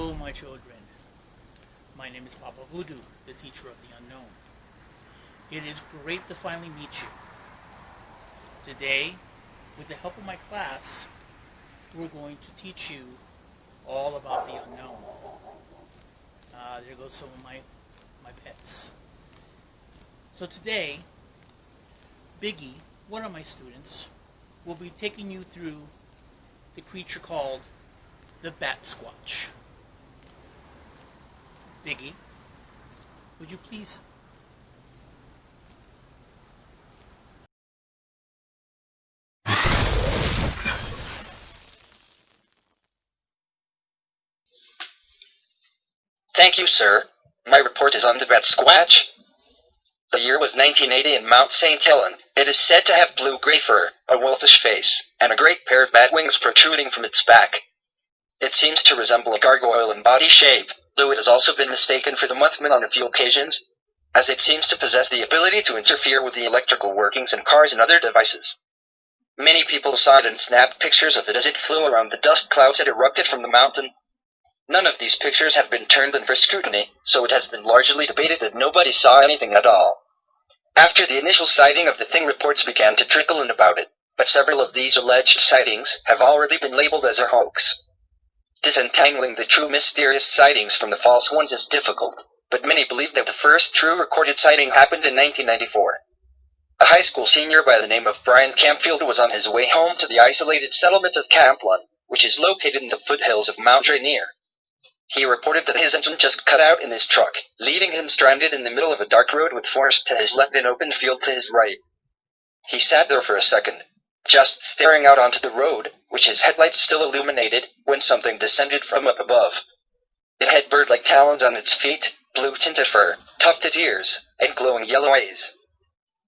Hello, my children. My name is Papa Voodoo, the teacher of the unknown. It is great to finally meet you. Today, with the help of my class, we're going to teach you all about the unknown. There goes some of my pets. So today, Biggie, one of my students, will be taking you through the creature called the Batsquatch. Biggie, would you please? Thank you, sir. My report is on the Batsquatch. The year was 1980 in Mount St. Helen. It is said to have blue-gray fur, a wolfish face, and a great pair of bat wings protruding from its back. It seems to resemble a gargoyle in body shape, though it has also been mistaken for the Mothman on a few occasions, as it seems to possess the ability to interfere with the electrical workings in cars and other devices. Many people saw it and snapped pictures of it as it flew around the dust clouds that erupted from the mountain. None of these pictures have been turned in for scrutiny, so it has been largely debated that nobody saw anything at all. After the initial sighting of the thing, reports began to trickle in about it, but several of these alleged sightings have already been labeled as a hoax. Disentangling the true mysterious sightings from the false ones is difficult, but many believe that the first true recorded sighting happened in 1994. A high school senior by the name of Brian Campfield was on his way home to the isolated settlement of Camplin, which is located in the foothills of Mount Rainier. He reported that his engine just cut out in his truck, leaving him stranded in the middle of a dark road with forest to his left and open field to his right. He sat there for a second, just staring out onto the road, which his headlights still illuminated, when something descended from up above. It had bird-like talons on its feet, blue-tinted fur, tufted ears, and glowing yellow eyes.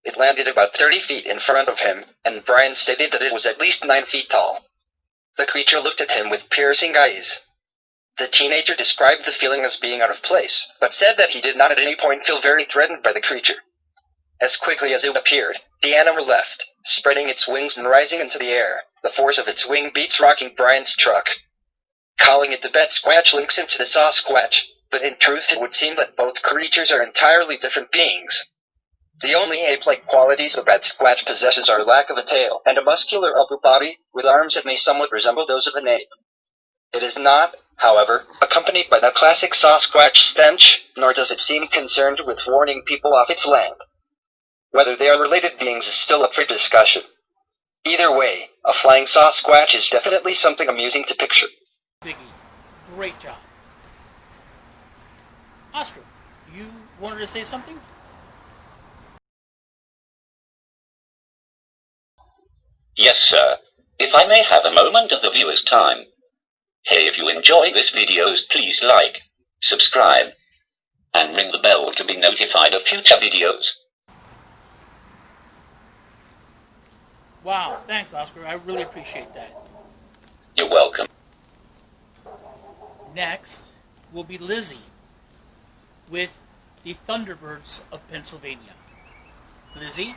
It landed about 30 feet in front of him, and Brian stated that it was at least 9 feet tall. The creature looked at him with piercing eyes. The teenager described the feeling as being out of place, but said that he did not at any point feel very threatened by the creature. As quickly as it appeared, the animal left, spreading its wings and rising into the air, the force of its wing beats rocking Brian's truck. Calling it the Batsquatch links him to the Sasquatch, but in truth it would seem that both creatures are entirely different beings. The only ape-like qualities the Batsquatch possesses are lack of a tail and a muscular upper body with arms that may somewhat resemble those of an ape. It is not, however, accompanied by the classic Sasquatch stench, nor does it seem concerned with warning people off its land. Whether they are related beings is still up for discussion. Either way, a flying Sasquatch is definitely something amusing to picture. Biggie, great job. Oscar, you wanted to say something? Yes, sir. If I may have a moment of the viewer's time. Hey, if you enjoy this videos, please like, subscribe, and ring the bell to be notified of future videos. Wow, thanks, Oscar. I really appreciate that. You're welcome. Next will be Lizzie with the Thunderbirds of Pennsylvania. Lizzie?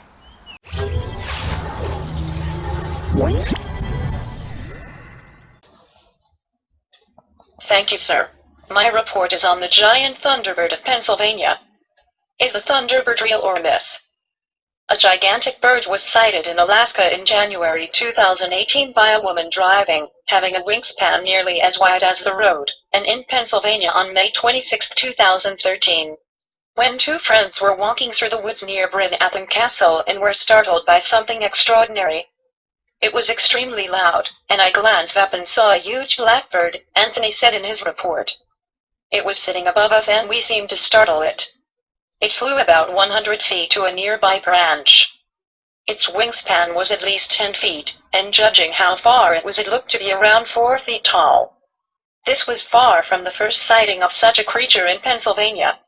Thank you, sir. My report is on the giant Thunderbird of Pennsylvania. Is the Thunderbird real or a myth? A gigantic bird was sighted in Alaska in January 2018 by a woman driving, having a wingspan nearly as wide as the road, and in Pennsylvania on May 26, 2013. When two friends were walking through the woods near Bryn Athyn Castle and were startled by something extraordinary. It was extremely loud, and I glanced up and saw a huge blackbird, Anthony said in his report. It was sitting above us and we seemed to startle it. It flew about 100 feet to a nearby branch. Its wingspan was at least 10 feet, and judging how far it was, it looked to be around 4 feet tall. This was far from the first sighting of such a creature in Pennsylvania.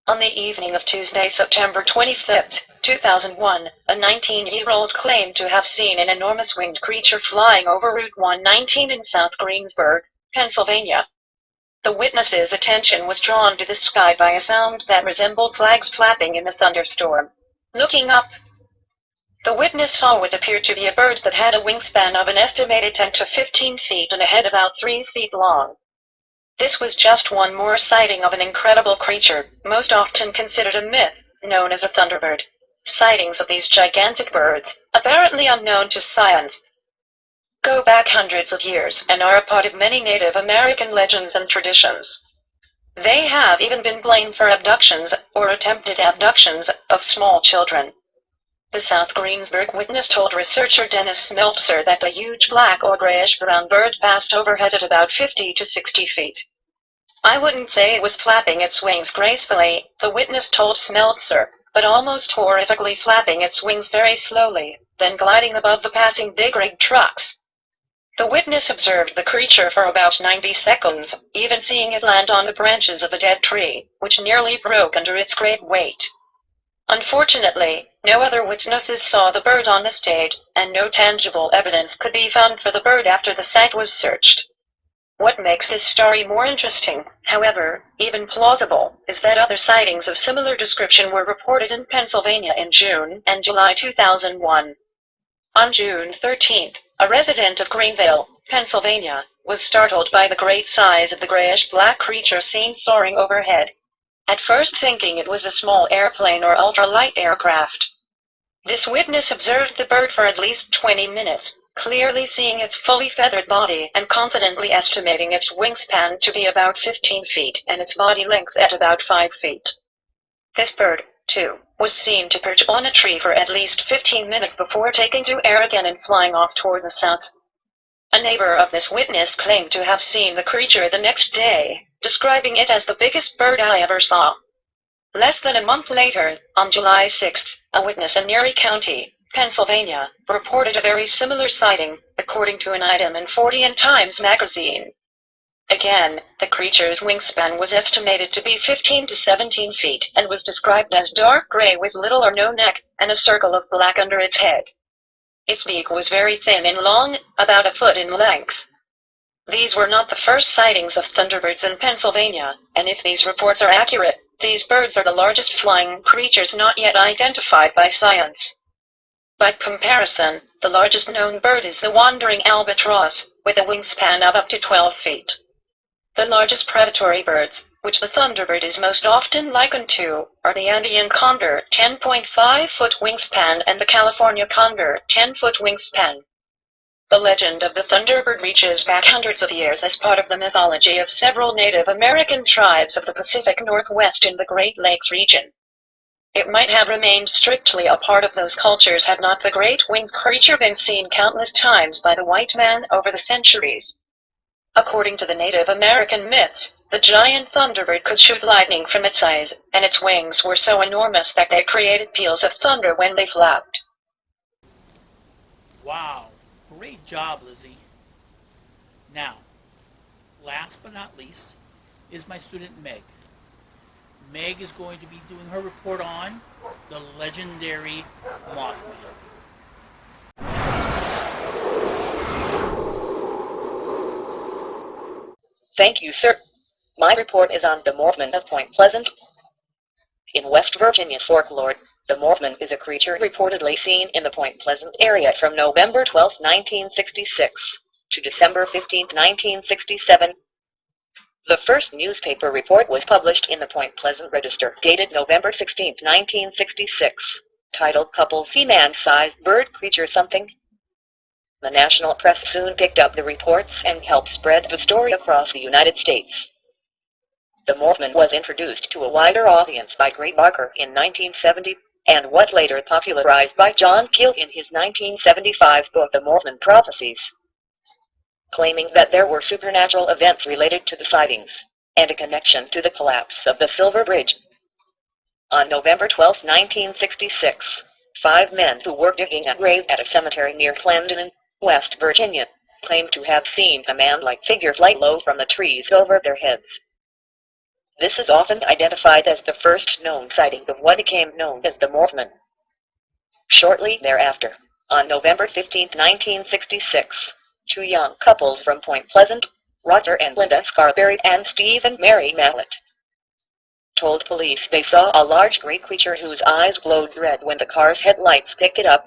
On the evening of Tuesday, September 25, 2001, a 19-year-old claimed to have seen an enormous winged creature flying over Route 119 in South Greensburg, Pennsylvania. The witness's attention was drawn to the sky by a sound that resembled flags flapping in the thunderstorm. Looking up, the witness saw what appeared to be a bird that had a wingspan of an estimated 10 to 15 feet and a head about 3 feet long. This was just one more sighting of an incredible creature, most often considered a myth, known as a Thunderbird. Sightings of these gigantic birds, apparently unknown to science, go back hundreds of years and are a part of many Native American legends and traditions. They have even been blamed for abductions or attempted abductions of small children. The South Greensburg witness told researcher Dennis Meltzer that the huge black or grayish-brown bird passed overhead at about 50 to 60 feet. I wouldn't say it was flapping its wings gracefully, the witness told Meltzer, but almost horrifically flapping its wings very slowly, then gliding above the passing big-rigged trucks. The witness observed the creature for about 90 seconds, even seeing it land on the branches of a dead tree, which nearly broke under its great weight. Unfortunately, no other witnesses saw the bird on this date, and no tangible evidence could be found for the bird after the site was searched. What makes this story more interesting, however, even plausible, is that other sightings of similar description were reported in Pennsylvania in June and July 2001. On June 13th, a resident of Greenville, Pennsylvania, was startled by the great size of the grayish-black creature seen soaring overhead, at first thinking it was a small airplane or ultralight aircraft. This witness observed the bird for at least 20 minutes, clearly seeing its fully feathered body and confidently estimating its wingspan to be about 15 feet and its body length at about 5 feet. This bird, too, was seen to perch on a tree for at least 15 minutes before taking to air again and flying off toward the south. A neighbor of this witness claimed to have seen the creature the next day, describing it as the biggest bird I ever saw. Less than a month later, on July 6th, a witness in Erie County, Pennsylvania, reported a very similar sighting, according to an item in 40 Times magazine. Again, the creature's wingspan was estimated to be 15 to 17 feet and was described as dark gray with little or no neck and a circle of black under its head. Its beak was very thin and long, about a foot in length. These were not the first sightings of Thunderbirds in Pennsylvania, and if these reports are accurate, these birds are the largest flying creatures not yet identified by science. By comparison, the largest known bird is the wandering albatross, with a wingspan of up to 12 feet. The largest predatory birds, which the Thunderbird is most often likened to, are the Andean condor, 10.5-foot wingspan, and the California condor, 10-foot wingspan. The legend of the Thunderbird reaches back hundreds of years as part of the mythology of several Native American tribes of the Pacific Northwest in the Great Lakes region. It might have remained strictly a part of those cultures had not the great winged creature been seen countless times by the white man over the centuries. According to the Native American myths, the giant Thunderbird could shoot lightning from its eyes, and its wings were so enormous that they created peals of thunder when they flapped. Wow, great job, Lizzie. Now, last but not least, is my student Meg. Meg is going to be doing her report on the legendary Mothman. Thank you, sir. My report is on the Mothman of Point Pleasant. In West Virginia folklore, the Mothman is a creature reportedly seen in the Point Pleasant area from November 12, 1966 to December 15, 1967. The first newspaper report was published in the Point Pleasant Register, dated November 16, 1966, titled "Couple See Man-Sized Bird Creature Something." The national press soon picked up the reports and helped spread the story across the United States. The Mothman was introduced to a wider audience by Gray Barker in 1970, and was later popularized by John Keel in his 1975 book The Mothman Prophecies, claiming that there were supernatural events related to the sightings, and a connection to the collapse of the Silver Bridge. On November 12, 1966, 5 men who were digging a grave at a cemetery near Clarendon, West Virginia, claimed to have seen a man-like figure fly low from the trees over their heads. This is often identified as the first known sighting of what became known as the Mothman. Shortly thereafter, on November 15, 1966, 2 young couples from Point Pleasant, Roger and Linda Scarberry and Steve and Mary Mallett, told police they saw a large gray creature whose eyes glowed red when the car's headlights picked it up.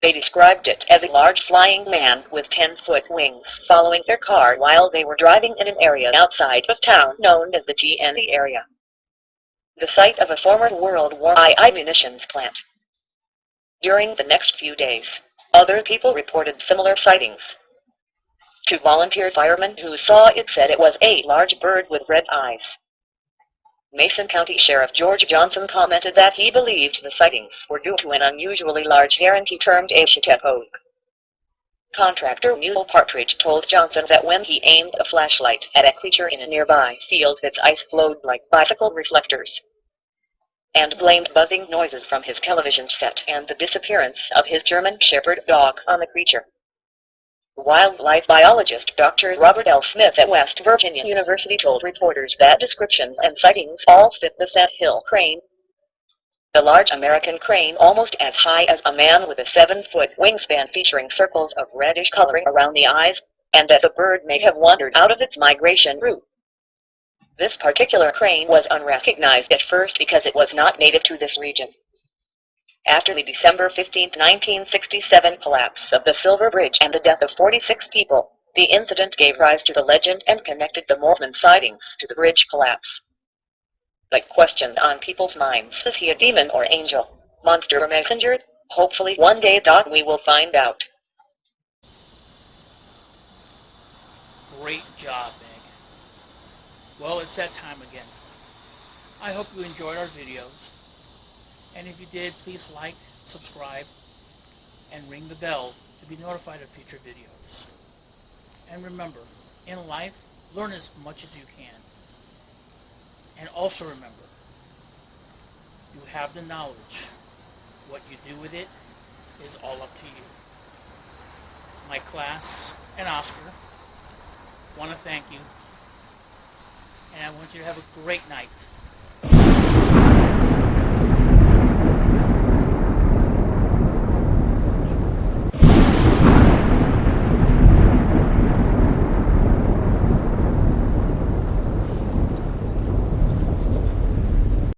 They described it as a large flying man with 10-foot wings following their car while they were driving in an area outside of town known as the GNC area, the site of a former World War II munitions plant. During the next few days, other people reported similar sightings. Two volunteer firemen who saw it said it was a large bird with red eyes. Mason County Sheriff George Johnson commented that he believed the sightings were due to an unusually large heron he termed a Chytapogue. Contractor Neil Partridge told Johnson that when he aimed a flashlight at a creature in a nearby field, its eyes glowed like bicycle reflectors, and blamed buzzing noises from his television set and the disappearance of his German Shepherd dog on the creature. Wildlife biologist Dr. Robert L. Smith at West Virginia University told reporters that descriptions and sightings all fit the sandhill crane, the large American crane almost as high as a man with a 7-foot wingspan featuring circles of reddish coloring around the eyes, and that the bird may have wandered out of its migration route. This particular crane was unrecognized at first because it was not native to this region. After the December 15, 1967 collapse of the Silver Bridge and the death of 46 people, the incident gave rise to the legend and connected the Mothman sightings to the bridge collapse. The question on people's minds: is he a demon or angel, monster or messenger? Hopefully one day, we will find out. Great job, Meg. Well, it's that time again. I hope you enjoyed our videos. And if you did, please like, subscribe, and ring the bell to be notified of future videos. And remember, in life, learn as much as you can. And also remember, you have the knowledge. What you do with it is all up to you. My class and Oscar want to thank you. And I want you to have a great night.